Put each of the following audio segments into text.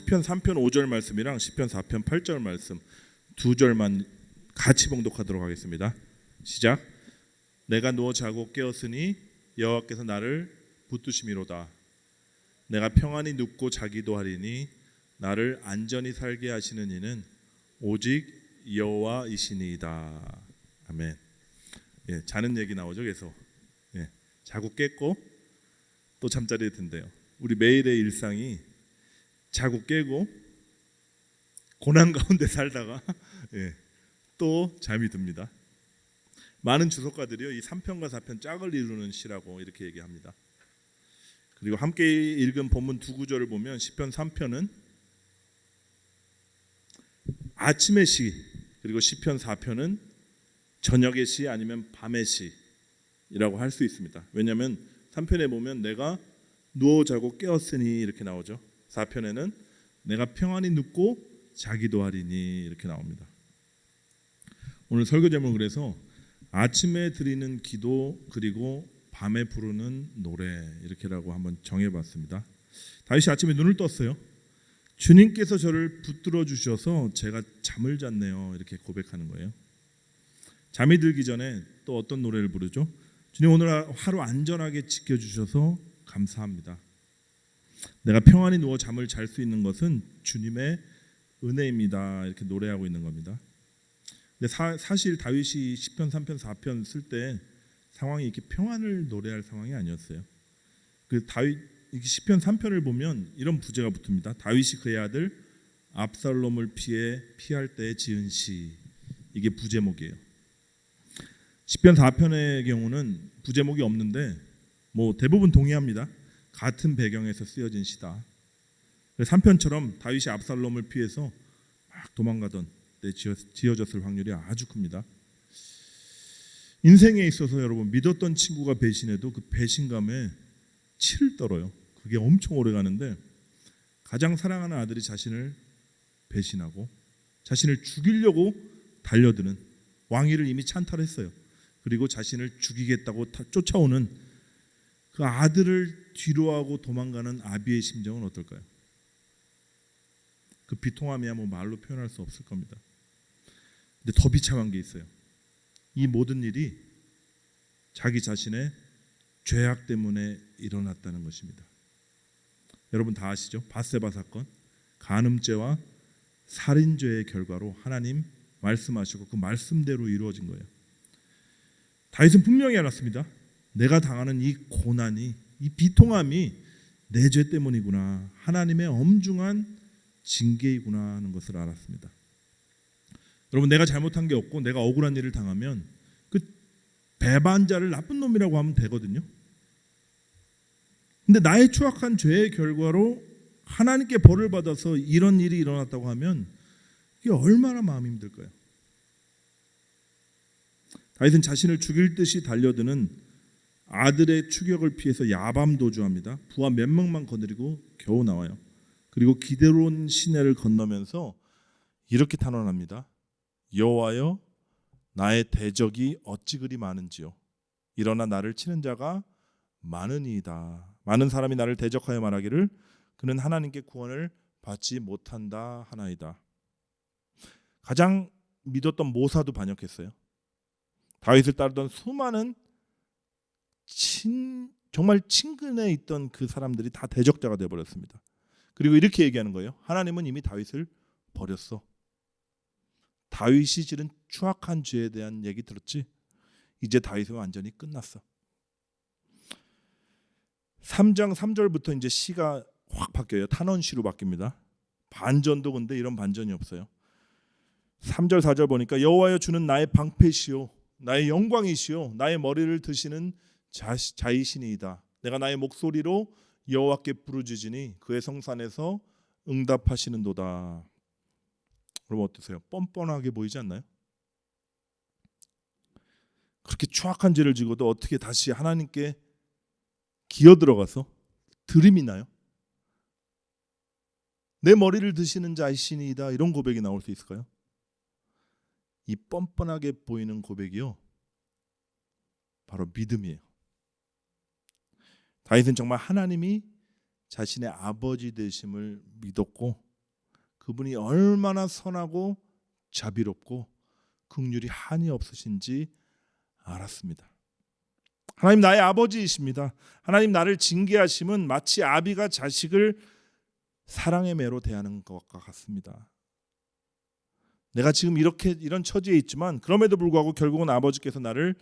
시편 3편 5절 말씀이랑 시편 4편 8절 말씀 두 절만 같이 봉독하도록 하겠습니다. 시작. 내가 누워 자고 깨었으니 여호와께서 나를 붙드심이로다. 내가 평안히 눕고 자기도 하리니 나를 안전히 살게 하시는 이는 오직 여호와이시니이다. 아멘. 예, 자는 얘기 나오죠. 계속. 예, 자고 깼고 또 잠자리에 든대요. 우리 매일의 일상이 자고 깨고 고난 가운데 살다가 예, 또 잠이 듭니다. 많은 주석가들이요, 이 3편과 4편 짝을 이루는 시라고 이렇게 얘기합니다. 그리고 함께 읽은 본문 두 구절을 보면 시편 3편은 아침의 시, 그리고 시편 4편은 저녁의 시 아니면 밤의 시라고 할 수 있습니다. 왜냐하면 3편에 보면 내가 누워 자고 깨었으니 이렇게 나오죠. 4편에는 내가 평안히 눕고 자기도 하리니 이렇게 나옵니다. 오늘 설교 제목은 그래서 아침에 드리는 기도 그리고 밤에 부르는 노래 이렇게라고 한번 정해봤습니다. 다윗이 아침에 눈을 떴어요. 주님께서 저를 붙들어 주셔서 제가 잠을 잤네요 이렇게 고백하는 거예요. 잠이 들기 전에 또 어떤 노래를 부르죠? 주님 오늘 하루 안전하게 지켜주셔서 감사합니다. 내가 평안히 누워 잠을 잘 수 있는 것은 주님의 은혜입니다 이렇게 노래하고 있는 겁니다. 근데 사실 다윗이 시편 3편 4편 쓸 때 상황이 이렇게 평안을 노래할 상황이 아니었어요. 그 다윗 시편 3편을 보면 이런 부제가 붙습니다. 다윗이 그의 아들 압살롬을 피할 때 지은 시, 이게 부제목이에요. 시편 4편의 경우는 부제목이 없는데 뭐 대부분 동의합니다. 같은 배경에서 쓰여진 시다. 3편처럼 다윗이 압살롬을 피해서 막 도망가던 때 지어졌을 확률이 아주 큽니다. 인생에 있어서 여러분 믿었던 친구가 배신해도 그 배신감에 치를 떨어요. 그게 엄청 오래 가는데 가장 사랑하는 아들이 자신을 배신하고 자신을 죽이려고 달려드는, 왕위를 이미 찬탈했어요. 그리고 자신을 죽이겠다고 쫓아오는 그 아들을 뒤로하고 도망가는 아비의 심정은 어떨까요? 그 비통함이야 뭐 말로 표현할 수 없을 겁니다. 근데 더 비참한 게 있어요. 이 모든 일이 자기 자신의 죄악 때문에 일어났다는 것입니다. 여러분 다 아시죠? 밧세바 사건, 간음죄와 살인죄의 결과로 하나님 말씀하시고 그 말씀대로 이루어진 거예요. 다윗은 분명히 알았습니다. 내가 당하는 이 고난이, 이 비통함이 내 죄 때문이구나, 하나님의 엄중한 징계이구나 하는 것을 알았습니다. 여러분 내가 잘못한 게 없고 내가 억울한 일을 당하면 그 배반자를 나쁜 놈이라고 하면 되거든요. 근데 나의 추악한 죄의 결과로 하나님께 벌을 받아서 이런 일이 일어났다고 하면 이게 얼마나 마음이 힘들까요? 다윗은 자신을 죽일 듯이 달려드는 아들의 추격을 피해서 야밤 도주합니다. 부하 몇 명만 거느리고 겨우 나와요. 그리고 기드론 시내를 건너면서 이렇게 탄원합니다. 여호와여, 나의 대적이 어찌 그리 많은지요. 일어나 나를 치는 자가 많으니이다. 많은 사람이 나를 대적하여 말하기를 그는 하나님께 구원을 받지 못한다 하나이다. 가장 믿었던 모사도 반역했어요. 다윗을 따르던 수많은 정말 친근해 있던 그 사람들이 다 대적자가 되어버렸습니다. 그리고 이렇게 얘기하는 거예요. 하나님은 이미 다윗을 버렸어. 다윗이 지른 추악한 죄에 대한 얘기 들었지? 이제 다윗은 완전히 끝났어. 3장 3절부터 이제 시가 확 바뀌어요. 탄원시로 바뀝니다. 반전도 근데 이런 반전이 없어요. 3절 4절 보니까 여호와여, 주는 나의 방패시오 나의 영광이시오 나의 머리를 드시는 자이시니이다. 내가 나의 목소리로 여호와께 부르짖으니 그의 성산에서 응답하시는도다. 여러분 어떠세요? 뻔뻔하게 보이지 않나요? 그렇게 추악한 죄를 지고도 어떻게 다시 하나님께 기어들어가서 들이미나요? 내 머리를 드시는 자이시니이다, 이런 고백이 나올 수 있을까요? 이 뻔뻔하게 보이는 고백이요, 바로 믿음이에요. 다윗은 정말 하나님이 자신의 아버지 되심을 믿었고 그분이 얼마나 선하고 자비롭고 긍휼이 한이 없으신지 알았습니다. 하나님 나의 아버지이십니다. 하나님 나를 징계하심은 마치 아비가 자식을 사랑의 매로 대하는 것과 같습니다. 내가 지금 이런 처지에 있지만 그럼에도 불구하고 결국은 아버지께서 나를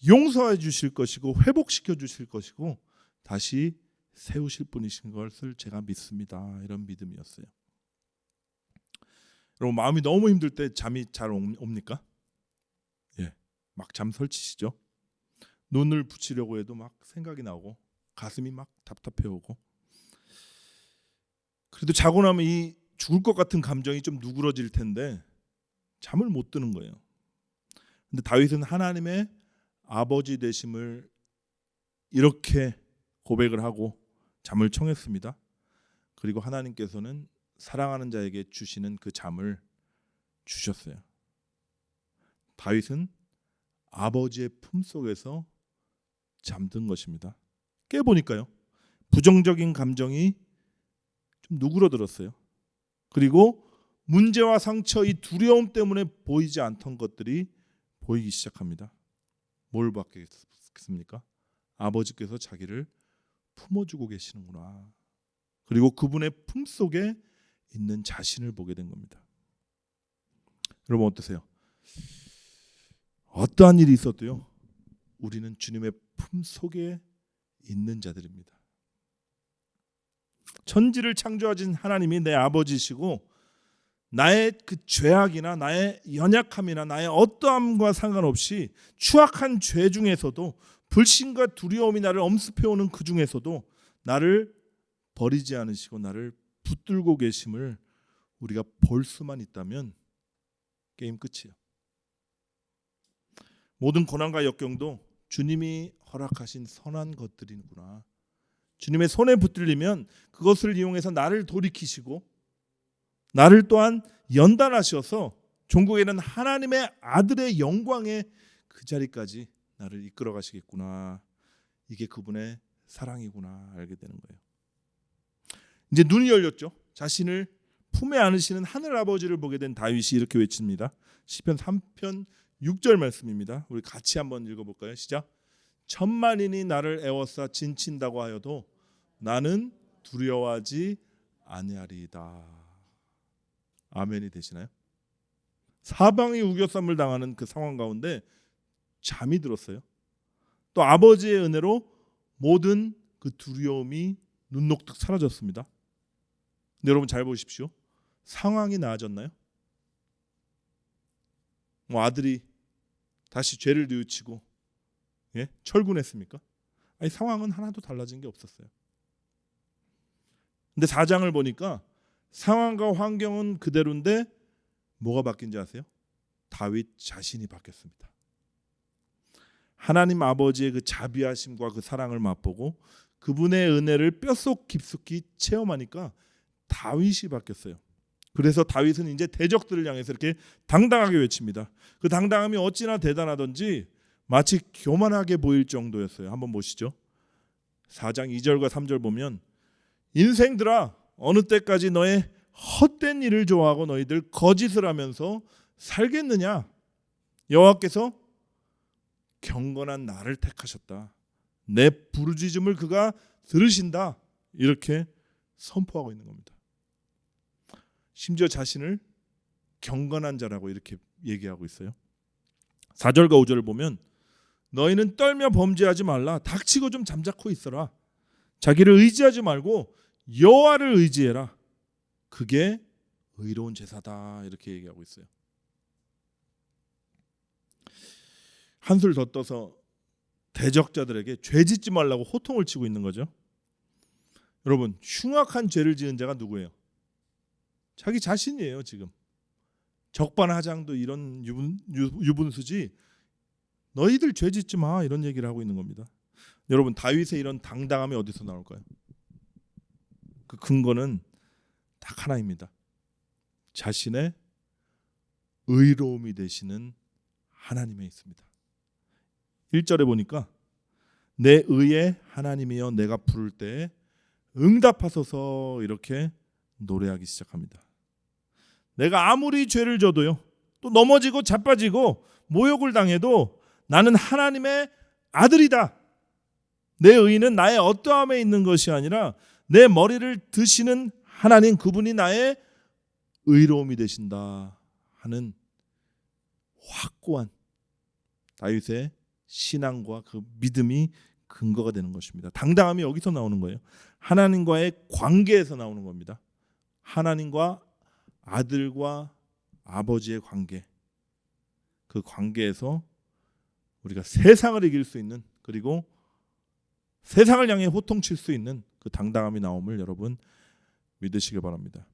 용서해 주실 것이고 회복시켜 주실 것이고 다시 세우실 분이신 것을 제가 믿습니다. 이런 믿음이었어요. 여러분 마음이 너무 힘들 때 잠이 잘 옵니까? 예, 막 잠 설치시죠. 눈을 붙이려고 해도 막 생각이 나고 가슴이 막 답답해오고 그래도 자고 나면 이 죽을 것 같은 감정이 좀 누그러질 텐데 잠을 못 드는 거예요. 근데 다윗은 하나님의 아버지 되심을 이렇게 고백을 하고 잠을 청했습니다. 그리고 하나님께서는 사랑하는 자에게 주시는 그 잠을 주셨어요. 다윗은 아버지의 품속에서 잠든 것입니다. 깨보니까요. 부정적인 감정이 좀 누그러들었어요. 그리고 문제와 상처, 이 두려움 때문에 보이지 않던 것들이 보이기 시작합니다. 뭘 받겠습니까? 아버지께서 자기를 품어주고 계시는구나. 그리고 그분의 품속에 있는 자신을 보게 된 겁니다. 여러분 어떠세요? 어떠한 일이 있어도요. 우리는 주님의 품속에 있는 자들입니다. 천지를 창조하신 하나님이 내 아버지시고 나의 그 죄악이나 나의 연약함이나 나의 어떠함과 상관없이 추악한 죄 중에서도 불신과 두려움이 나를 엄습해오는 그 중에서도 나를 버리지 않으시고 나를 붙들고 계심을 우리가 볼 수만 있다면 게임 끝이에요. 모든 고난과 역경도 주님이 허락하신 선한 것들이구나. 주님의 손에 붙들리면 그것을 이용해서 나를 돌이키시고 나를 또한 연단하셔서 종국에는 하나님의 아들의 영광의 그 자리까지 나를 이끌어 가시겠구나. 이게 그분의 사랑이구나 알게 되는 거예요. 이제 눈이 열렸죠. 자신을 품에 안으시는 하늘 아버지를 보게 된 다윗이 이렇게 외칩니다. 시편 3편 6절 말씀입니다. 우리 같이 한번 읽어볼까요? 시작. 천만인이 나를 애워싸 진친다고 하여도 나는 두려워하지 아니하리이다. 아멘이 되시나요? 사방이 우겨쌈을 당하는 그 상황 가운데 잠이 들었어요. 또 아버지의 은혜로 모든 그 두려움이 눈녹듯 사라졌습니다. 근데 여러분 잘 보십시오. 상황이 나아졌나요? 아들이 다시 죄를 뉘우치고 철군했습니까? 아니, 상황은 하나도 달라진 게 없었어요. 근데 4장을 보니까 상황과 환경은 그대로인데 뭐가 바뀐지 아세요? 다윗 자신이 바뀌었습니다. 하나님 아버지의 그 자비하심과 그 사랑을 맛보고 그분의 은혜를 뼛속 깊숙이 체험하니까 다윗이 바뀌었어요. 그래서 다윗은 이제 대적들을 향해서 이렇게 당당하게 외칩니다. 그 당당함이 어찌나 대단하던지 마치 교만하게 보일 정도였어요. 한번 보시죠. 4장 2절과 3절 보면 인생들아 어느 때까지 너의 헛된 일을 좋아하고 너희들 거짓을 하면서 살겠느냐? 여호와께서 경건한 나를 택하셨다. 내 부르짖음을 그가 들으신다. 이렇게 선포하고 있는 겁니다. 심지어 자신을 경건한 자라고 이렇게 얘기하고 있어요. 4절과 5절을 보면 너희는 떨며 범죄하지 말라. 닥치고 좀 잠자코 있어라. 자기를 의지하지 말고 여호와를 의지해라. 그게 의로운 제사다. 이렇게 얘기하고 있어요. 한술 더 떠서 대적자들에게 죄 짓지 말라고 호통을 치고 있는 거죠. 여러분 흉악한 죄를 지은 자가 누구예요? 자기 자신이에요. 지금 적반하장도 이런 유분수지 너희들 죄 짓지 마 이런 얘기를 하고 있는 겁니다. 여러분 다윗의 이런 당당함이 어디서 나올까요? 그 근거는 딱 하나입니다. 자신의 의로움이 되시는 하나님에 있습니다. 1절에 보니까 내 의의 하나님이여 내가 부를 때 응답하소서 이렇게 노래하기 시작합니다. 내가 아무리 죄를 져도요, 또 넘어지고 자빠지고 모욕을 당해도 나는 하나님의 아들이다. 내 의는 나의 어떠함에 있는 것이 아니라 내 머리를 드시는 하나님, 그분이 나의 의로움이 되신다 하는 확고한 다윗의 신앙과 그 믿음이 근거가 되는 것입니다. 당당함이 여기서 나오는 거예요. 하나님과의 관계에서 나오는 겁니다. 하나님과 아들과 아버지의 관계, 그 관계에서 우리가 세상을 이길 수 있는, 그리고 세상을 향해 호통칠 수 있는 그 당당함이 나옴을 여러분 믿으시길 바랍니다.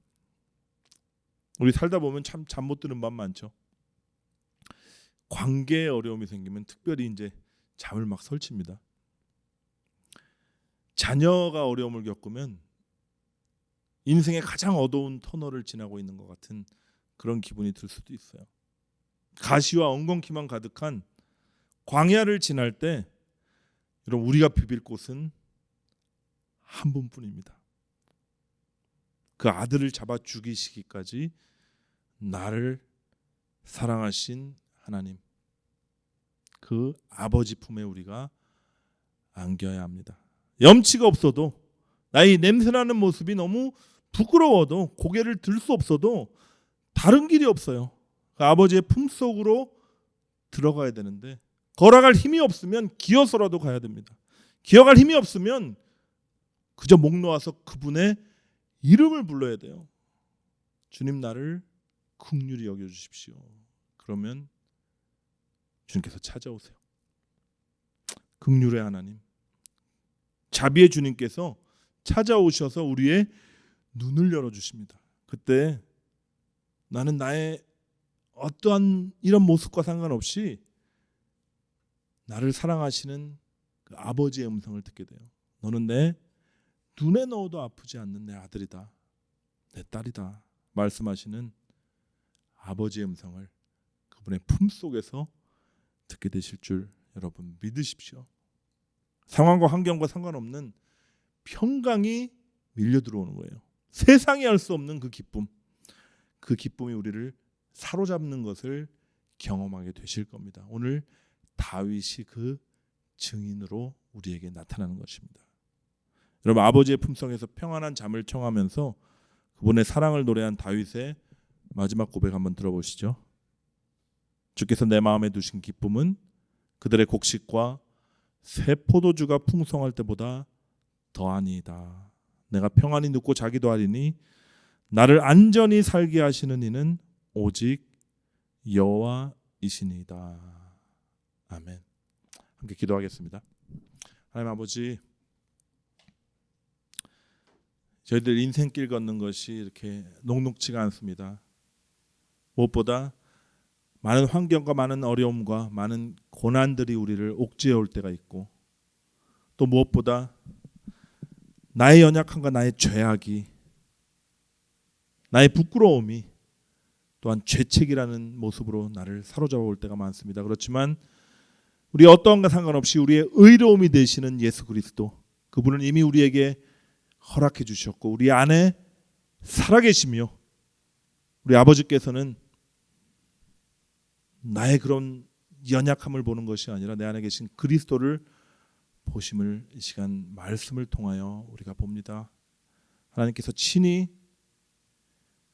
우리 살다 보면 참 잠 못 드는 밤 많죠. 관계에 어려움이 생기면 특별히 이제 잠을 막 설칩니다. 자녀가 어려움을 겪으면 인생의 가장 어두운 터널을 지나고 있는 것 같은 그런 기분이 들 수도 있어요. 가시와 엉겅퀴만 가득한 광야를 지날 때 여러분, 우리가 비빌 곳은 한 분뿐입니다. 그 아들을 잡아 죽이시기까지 나를 사랑하신 하나님, 그 아버지 품에 우리가 안겨야 합니다. 염치가 없어도, 나의 냄새나는 모습이 너무 부끄러워도, 고개를 들 수 없어도 다른 길이 없어요. 그 아버지의 품속으로 들어가야 되는데, 걸어갈 힘이 없으면 기어서라도 가야 됩니다. 기어갈 힘이 없으면 그저 목 놓아서 그분의 이름을 불러야 돼요. 주님, 나를 긍휼히 여겨주십시오. 그러면 주님께서 찾아오세요. 긍휼의 하나님, 자비의 주님께서 찾아오셔서 우리의 눈을 열어주십니다. 그때 나는 나의 어떠한 이런 모습과 상관없이 나를 사랑하시는 그 아버지의 음성을 듣게 돼요. 너는 내 눈에 넣어도 아프지 않는 내 아들이다, 내 딸이다 말씀하시는 아버지의 음성을 그분의 품속에서 듣게 되실 줄 여러분 믿으십시오. 상황과 환경과 상관없는 평강이 밀려 들어오는 거예요. 세상이 알 수 없는 그 기쁨, 그 기쁨이 우리를 사로잡는 것을 경험하게 되실 겁니다. 오늘 다윗이 그 증인으로 우리에게 나타나는 것입니다. 여러분, 아버지의 품속에서 평안한 잠을 청하면서 그분의 사랑을 노래한 다윗의 마지막 고백 한번 들어보시죠. 주께서 내 마음에 두신 기쁨은 그들의 곡식과 새 포도주가 풍성할 때보다 더하니이다. 내가 평안히 눕고 자기도 하리니 나를 안전히 살게 하시는 이는 오직 여호와이시니이다. 아멘. 함께 기도하겠습니다. 하나님 아버지, 저희들 인생길 걷는 것이 이렇게 녹록지가 않습니다. 무엇보다 많은 환경과 많은 어려움과 많은 고난들이 우리를 옥죄해 올 때가 있고, 또 무엇보다 나의 연약함과 나의 죄악이, 나의 부끄러움이 또한 죄책이라는 모습으로 나를 사로잡아 올 때가 많습니다. 그렇지만 우리 어떠한가 상관없이 우리의 의로움이 되시는 예수 그리스도, 그분은 이미 우리에게 허락해 주셨고 우리 안에 살아계시며, 우리 아버지께서는 나의 그런 연약함을 보는 것이 아니라 내 안에 계신 그리스도를 보심을 이 시간 말씀을 통하여 우리가 봅니다. 하나님께서 친히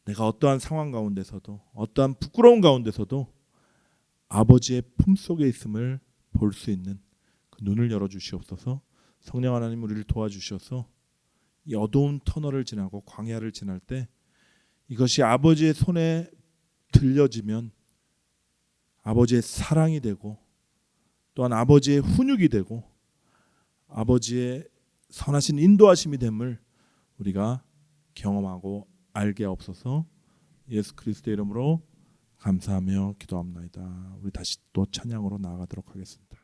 내가 어떠한 상황 가운데서도, 어떠한 부끄러운 가운데서도 아버지의 품속에 있음을 볼 수 있는 그 눈을 열어주시옵소서. 성령 하나님, 우리를 도와주셔서 이 어두운 터널을 지나고 광야를 지날 때 이것이 아버지의 손에 들려지면 아버지의 사랑이 되고, 또한 아버지의 훈육이 되고 아버지의 선하신 인도하심이 됨을 우리가 경험하고 알게 없어서 예수 그리스도의 이름으로 감사하며 기도합니다. 우리 다시 또 찬양으로 나아가도록 하겠습니다.